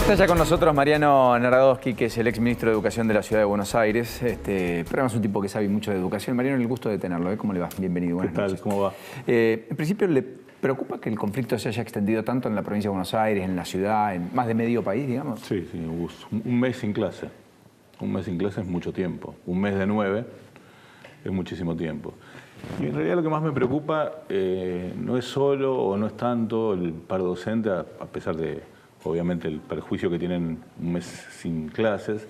Está ya con nosotros Mariano Narodowski, que es el exministro de Educación de la Ciudad de Buenos Aires. Pero además es un tipo que sabe mucho de educación. Mariano, el gusto de tenerlo. ¿Cómo le va? Bienvenido. ¿Qué tal? ¿Cómo va? En principio, ¿le preocupa que el conflicto se haya extendido tanto en la provincia de Buenos Aires, en la ciudad, en más de medio país, digamos? Sí, un mes sin clase. Un mes sin clase es mucho tiempo. Un mes de 9 es muchísimo tiempo. Y en realidad lo que más me preocupa no es solo o no es tanto el paro docente, a pesar de, obviamente, el perjuicio que tienen un mes sin clases,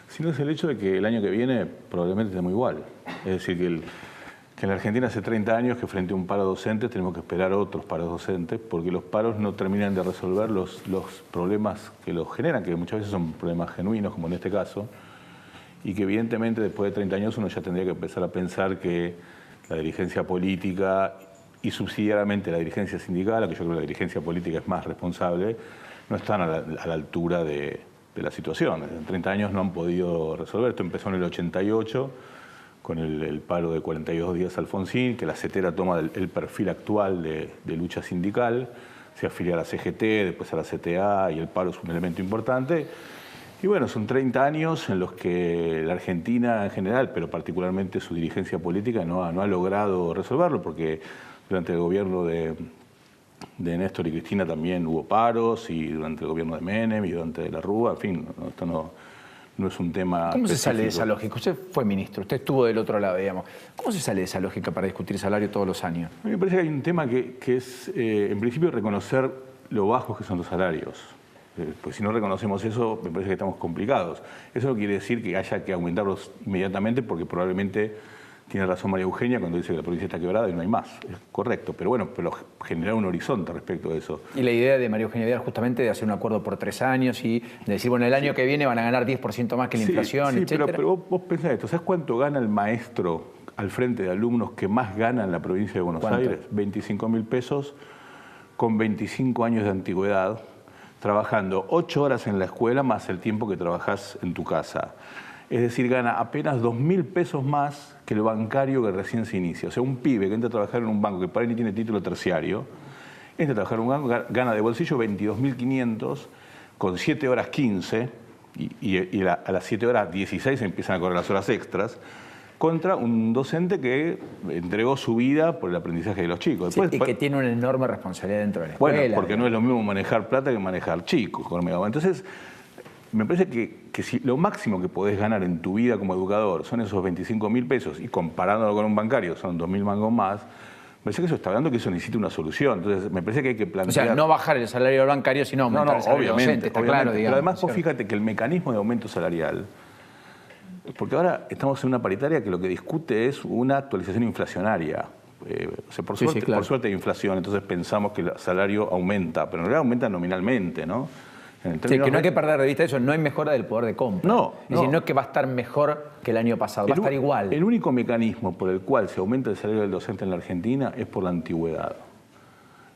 sino es el hecho de que el año que viene probablemente estemos igual. Es decir, que en la Argentina hace 30 años que frente a un paro docente tenemos que esperar otros paros docentes, porque los paros no terminan de resolver los problemas que los generan, que muchas veces son problemas genuinos, como en este caso, y que evidentemente después de 30 años uno ya tendría que empezar a pensar que la dirigencia política y subsidiariamente la dirigencia sindical, que yo creo que la dirigencia política es más responsable, no están a la altura de la situación. En 30 años no han podido resolver. Esto empezó en el 88 con el paro de 42 días Alfonsín, que la CETERA toma el perfil actual de lucha sindical, se afilia a la CGT, después a la CTA, y el paro es un elemento importante. Y bueno, son 30 años en los que la Argentina en general, pero particularmente su dirigencia política, no ha logrado resolverlo, porque durante el gobierno de Néstor y Cristina también hubo paros, y durante el gobierno de Menem y durante la Rúa, en fin, esto no es un tema ¿Cómo se específico. sale de esa lógica? Usted fue ministro, usted estuvo del otro lado, digamos. ¿Cómo se sale de esa lógica para discutir salario todos los años? A mí me parece que hay un tema que es, en principio, reconocer lo bajos que son los salarios. Pues si no reconocemos eso, me parece que estamos complicados. Eso no quiere decir que haya que aumentarlos inmediatamente, porque probablemente tiene razón María Eugenia cuando dice que la provincia está quebrada y no hay más. Es correcto, pero bueno, generar un horizonte respecto de eso. Y la idea de María Eugenia Vidal justamente de hacer un acuerdo por 3 años y de decir, bueno, el año que viene van a ganar 10% más que la inflación, etcétera. Pero vos pensás esto, ¿sabés cuánto gana el maestro al frente de alumnos que más gana en la provincia de Buenos Aires? 25.000 pesos con 25 años de antigüedad, trabajando 8 horas en la escuela más el tiempo que trabajás en tu casa. Es decir, gana apenas 2.000 pesos más que el bancario que recién se inicia. O sea, un pibe que entra a trabajar en un banco que por ahí ni tiene título terciario, entra a trabajar en un banco, gana de bolsillo 22.500 con 7 horas 15 y a las 7 horas 16 empiezan a correr las horas extras, contra un docente que entregó su vida por el aprendizaje de los chicos. Después, sí, y que tiene una enorme responsabilidad dentro de la escuela. Bueno, porque no es lo mismo manejar plata que manejar chicos. Entonces, me parece que si lo máximo que podés ganar en tu vida como educador son esos 25.000 pesos y comparándolo con un bancario son 2.000 mangos más, me parece que eso está hablando que eso necesita una solución. Entonces, me parece que hay que plantear... O sea, no bajar el salario del bancario, sino aumentar el salario docente, está claro, digamos. Pero además, vos fíjate que el mecanismo de aumento salarial, porque ahora estamos en una paritaria que lo que discute es una actualización inflacionaria. O sea, por suerte hay inflación, entonces pensamos que el salario aumenta, pero en realidad aumenta nominalmente, ¿no? Sí, que no hay que perder de vista eso, no hay mejora del poder de compra. Es decir, no es que va a estar mejor que el año pasado, va a estar igual. El único mecanismo por el cual se aumenta el salario del docente en la Argentina es por la antigüedad.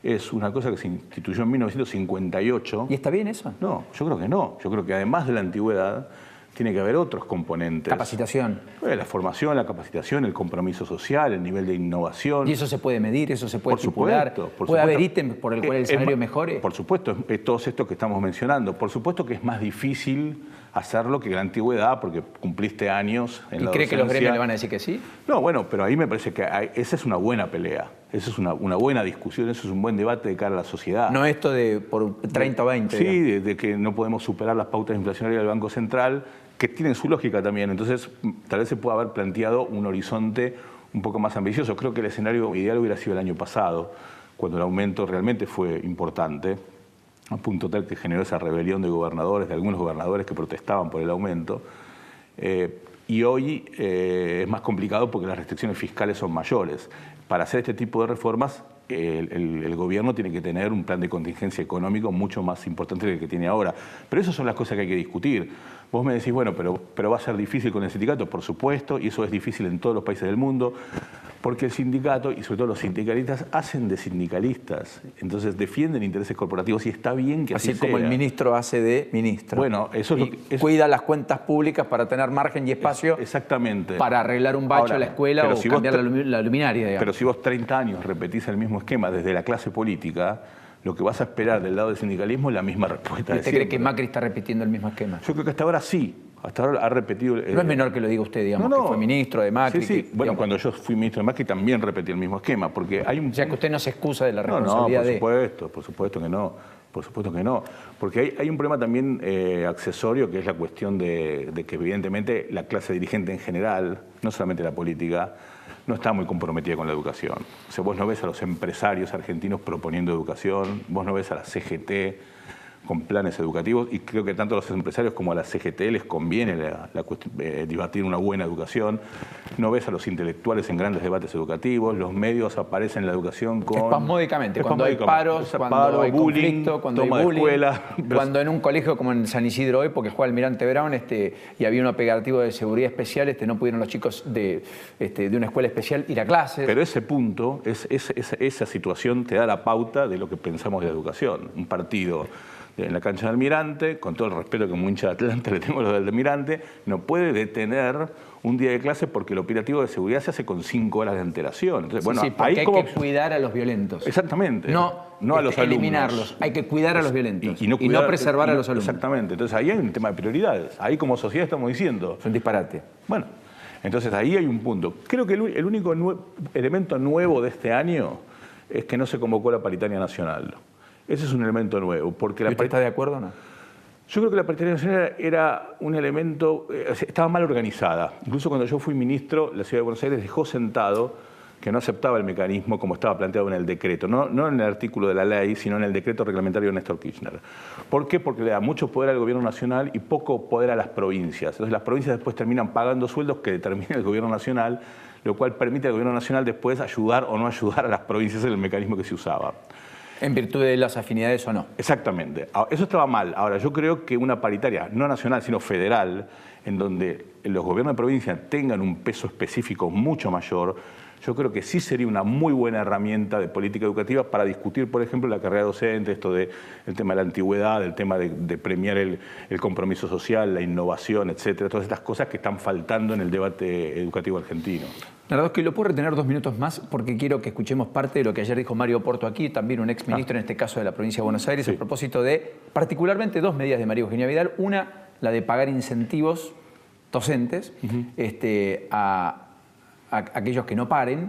Es una cosa que se instituyó en 1958. ¿Y está bien eso? No, yo creo que no. Yo creo que además de la antigüedad tiene que haber otros componentes. Capacitación. La formación, la capacitación, el compromiso social, el nivel de innovación. ¿Y eso se puede medir? ¿Eso se puede estipular? ¿Puede haber ítems por el cual el salario mejore? Por supuesto, todos estos que estamos mencionando. Por supuesto que es más difícil hacerlo que la antigüedad, porque cumpliste años en la docencia. ¿Y cree que los gremios le van a decir que sí? No, bueno, pero ahí me parece que esa es una buena pelea. Esa es una buena discusión, eso es un buen debate de cara a la sociedad. No esto de por 30 o 20. Sí, de que no podemos superar las pautas inflacionarias del Banco Central, que tienen su lógica también. Entonces, tal vez se pueda haber planteado un horizonte un poco más ambicioso. Creo que el escenario ideal hubiera sido el año pasado, cuando el aumento realmente fue importante, a punto tal que generó esa rebelión de gobernadores, de algunos gobernadores que protestaban por el aumento. Y hoy es más complicado porque las restricciones fiscales son mayores. Para hacer este tipo de reformas, el gobierno tiene que tener un plan de contingencia económico mucho más importante que el que tiene ahora. Pero esas son las cosas que hay que discutir. Vos me decís, bueno, pero va a ser difícil con el sindicato, por supuesto, y eso es difícil en todos los países del mundo, porque el sindicato, y sobre todo los sindicalistas, hacen de sindicalistas. Entonces defienden intereses corporativos y está bien que así sea. Así como el ministro hace de ministro. Bueno, eso es lo que... Cuida las cuentas públicas para tener margen y espacio. Exactamente. Para arreglar un bacho a la escuela o cambiar la luminaria, digamos. Pero si vos 30 años repetís el mismo esquema desde la clase política, lo que vas a esperar del lado del sindicalismo es la misma respuesta. ¿Usted cree que Macri está repitiendo el mismo esquema? Yo creo que hasta ahora sí. Hasta ahora ha repetido... No es menor que lo diga usted, digamos, no, que fue ministro de Macri. Sí, sí. Que, bueno, digamos, cuando yo fui ministro de Macri también repetí el mismo esquema, porque hay un... O sea, que usted no se excusa de la responsabilidad por supuesto que no. Por supuesto que no. Porque hay un problema también accesorio, que es la cuestión de que evidentemente la clase dirigente en general, no solamente la política, no está muy comprometida con la educación. O sea, vos no ves a los empresarios argentinos proponiendo educación, vos no ves a la CGT con planes educativos, y creo que tanto a los empresarios como a la CGT les conviene debatir una buena educación. No ves a los intelectuales en grandes debates educativos, los medios aparecen en la educación con... Espasmódicamente, cuando hay paros, cuando hay bullying, conflicto, cuando hay toma bullying, de escuela. cuando en un colegio como en San Isidro hoy, porque juega Almirante Brown y había un operativo de seguridad especial, no pudieron los chicos de una escuela especial ir a clases. Pero ese punto, esa situación te da la pauta de lo que pensamos de la educación. Un partido en la cancha de Almirante, con todo el respeto que como hincha de Atlanta le tengo a los del Almirante, no puede detener un día de clase porque el operativo de seguridad se hace con 5 horas de antelación. Entonces, bueno, sí, porque ahí hay que cuidar a los violentos. Exactamente. No a los eliminarlos, alumnos. hay que cuidar a los violentos y no preservar a los alumnos. Exactamente. Entonces ahí hay un tema de prioridades. Ahí como sociedad estamos diciendo... Es un disparate. Bueno, entonces ahí hay un punto. Creo que el único elemento nuevo de este año es que no se convocó la paritaria nacional. Ese es un elemento nuevo. Porque ¿Usted está de acuerdo o no? Yo creo que la paritaria nacional era un elemento... estaba mal organizada. Incluso cuando yo fui ministro, la Ciudad de Buenos Aires dejó sentado que no aceptaba el mecanismo como estaba planteado en el decreto. No en el artículo de la ley, sino en el decreto reglamentario de Néstor Kirchner. ¿Por qué? Porque le da mucho poder al gobierno nacional y poco poder a las provincias. Entonces las provincias después terminan pagando sueldos que determina el gobierno nacional, lo cual permite al gobierno nacional después ayudar o no ayudar a las provincias en el mecanismo que se usaba. ¿En virtud de las afinidades o no? Exactamente. Eso estaba mal. Ahora, yo creo que una paritaria, no nacional, sino federal, en donde los gobiernos de provincia tengan un peso específico mucho mayor, yo creo que sí sería una muy buena herramienta de política educativa para discutir, por ejemplo, la carrera docente, el tema de la antigüedad, el tema de premiar el compromiso social, la innovación, etcétera, todas estas cosas que están faltando en el debate educativo argentino. Narodowski, lo puedo retener 2 minutos más porque quiero que escuchemos parte de lo que ayer dijo Mario Porto aquí, también un exministro, en este caso de la provincia de Buenos Aires, sí, a propósito de particularmente 2 medidas de María Eugenia Vidal. Una, la de pagar incentivos docentes a aquellos que no paren.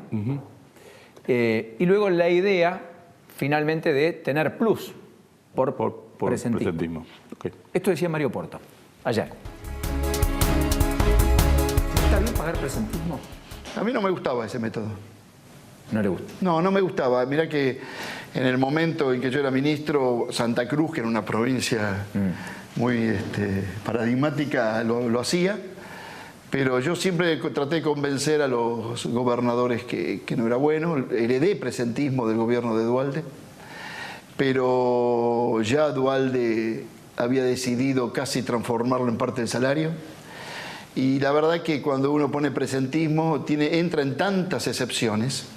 Y luego la idea, finalmente, de tener plus por presentismo. Okay. Esto decía Mario Porto ayer. ¿Está bien pagar presentismo? A mí no me gustaba ese método. ¿No le gusta? No, no me gustaba. Mirá que en el momento en que yo era ministro, Santa Cruz, que era una provincia muy paradigmática, lo hacía. Pero yo siempre traté de convencer a los gobernadores que no era bueno. Heredé presentismo del gobierno de Duhalde. Pero ya Duhalde había decidido casi transformarlo en parte del salario. Y la verdad que cuando uno pone presentismo entra en tantas excepciones,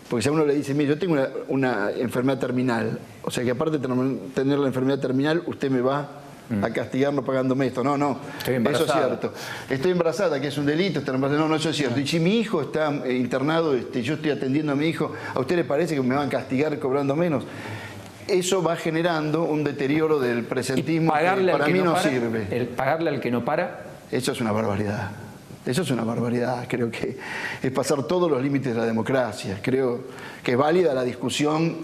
porque si a uno le dice, mire, yo tengo una enfermedad terminal, o sea que aparte de tener la enfermedad terminal, usted me va a castigar no pagándome esto. No, eso es cierto. Estoy embarazada, que es un delito, estar embarazada. No, eso es cierto. Y si mi hijo está internado, yo estoy atendiendo a mi hijo, ¿a usted le parece que me van a castigar cobrando menos? Eso va generando un deterioro del presentismo que para mí no sirve. ¿El pagarle al que no para? Eso es una barbaridad. Eso es una barbaridad. Creo que es pasar todos los límites de la democracia. Creo que es válida la discusión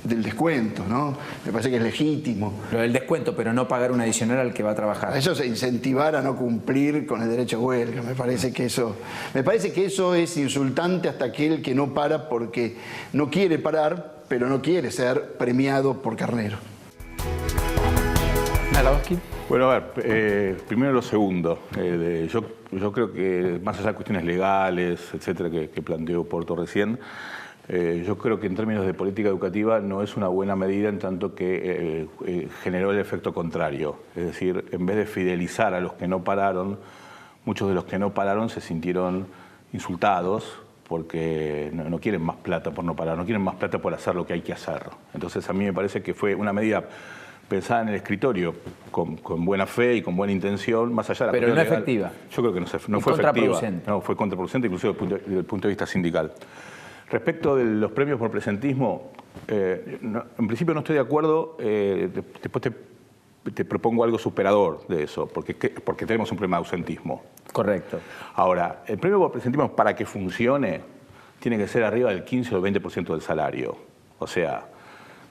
del descuento, ¿no? Me parece que es legítimo. Lo del descuento, pero no pagar un adicional al que va a trabajar. Eso es incentivar a no cumplir con el derecho a huelga. Me parece que eso es insultante hasta aquel que no para porque no quiere parar, pero no quiere ser premiado por carnero. Narodowski. Bueno, a ver, primero lo segundo. Yo creo que más allá de cuestiones legales, etcétera, que planteó Porto recién, yo creo que en términos de política educativa no es una buena medida en tanto que generó el efecto contrario. Es decir, en vez de fidelizar a los que no pararon, muchos de los que no pararon se sintieron insultados porque no quieren más plata por no parar, no quieren más plata por hacer lo que hay que hacer. Entonces a mí me parece que fue una medida pensada en el escritorio con buena fe y con buena intención, más allá de la pero no legal, efectiva. Yo creo que no fue efectiva. No, fue contraproducente incluso desde el punto de vista sindical. Respecto de los premios por presentismo, en principio no estoy de acuerdo. Después te propongo algo superador de eso, porque tenemos un problema de ausentismo. Correcto. Ahora, el premio por presentismo, para que funcione, tiene que ser arriba del 15 o del 20% del salario. O sea,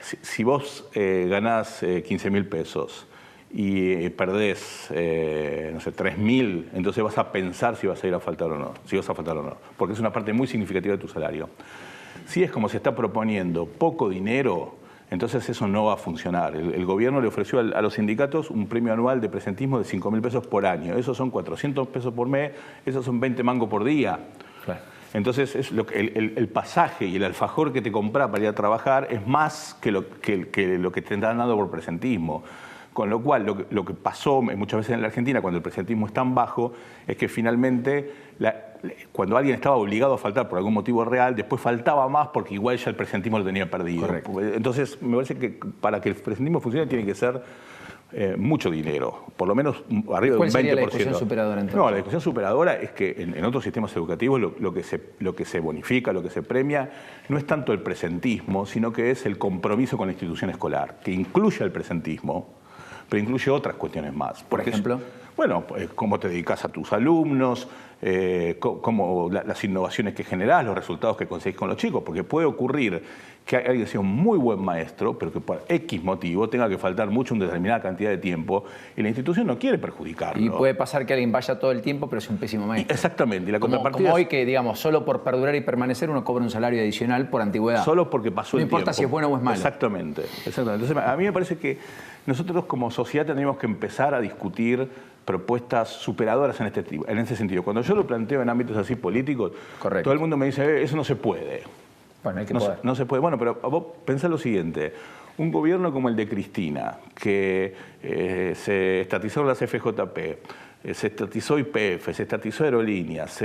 si vos ganás 15.000 pesos y perdés, no sé, 3.000, entonces vas a pensar si vas a ir a faltar o no, porque es una parte muy significativa de tu salario. Si es como se está proponiendo poco dinero, entonces eso no va a funcionar. El gobierno le ofreció a los sindicatos un premio anual de presentismo de 5.000 pesos por año. Esos son 400 pesos por mes, esos son 20 mangos por día. Claro. Entonces el pasaje y el alfajor que te compras para ir a trabajar es más que lo que te están dando por presentismo. Con lo cual, lo que pasó muchas veces en la Argentina, cuando el presentismo es tan bajo, es que finalmente, cuando alguien estaba obligado a faltar por algún motivo real, después faltaba más porque igual ya el presentismo lo tenía perdido. Correcto. Entonces, me parece que para que el presentismo funcione tiene que ser mucho dinero, por lo menos arriba de un 20%. ¿Cuál sería la discusión superadora entonces? No, la discusión superadora es que en otros sistemas educativos lo que se bonifica, lo que se premia, no es tanto el presentismo, sino que es el compromiso con la institución escolar, que incluye el presentismo, pero incluye otras cuestiones más. Por ejemplo, bueno, cómo te dedicas a tus alumnos, las innovaciones que generás, los resultados que conseguís con los chicos, porque puede ocurrir que alguien sea un muy buen maestro, pero que por X motivo tenga que faltar mucho una determinada cantidad de tiempo y la institución no quiere perjudicarlo. Y puede pasar que alguien vaya todo el tiempo, pero es un pésimo maestro. Exactamente. Y la contrapartida como hoy que, digamos, solo por perdurar y permanecer uno cobra un salario adicional por antigüedad. Solo porque pasó el tiempo. No importa si es bueno o es malo. Exactamente. Entonces, a mí me parece que nosotros como sociedad tendríamos que empezar a discutir propuestas superadoras en este sentido. Cuando yo lo planteo en ámbitos así políticos, correcto, todo el mundo me dice, eso no se puede. Bueno, hay que poder. No se puede. Bueno, pero vos pensá lo siguiente. Un gobierno como el de Cristina, que se estatizó las FJP, se estatizó YPF, se estatizó Aerolíneas,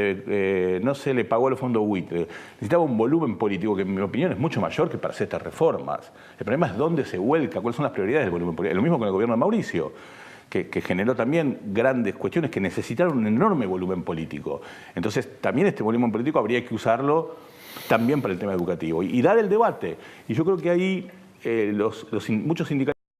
no se le pagó a los fondos buitre, necesitaba un volumen político que en mi opinión es mucho mayor que para hacer estas reformas. El problema es dónde se vuelca, cuáles son las prioridades del volumen político. Lo mismo con el gobierno de Mauricio, que generó también grandes cuestiones que necesitaron un enorme volumen político. Entonces también este volumen político habría que usarlo también para el tema educativo y dar el debate. Y yo creo que ahí muchos sindicatos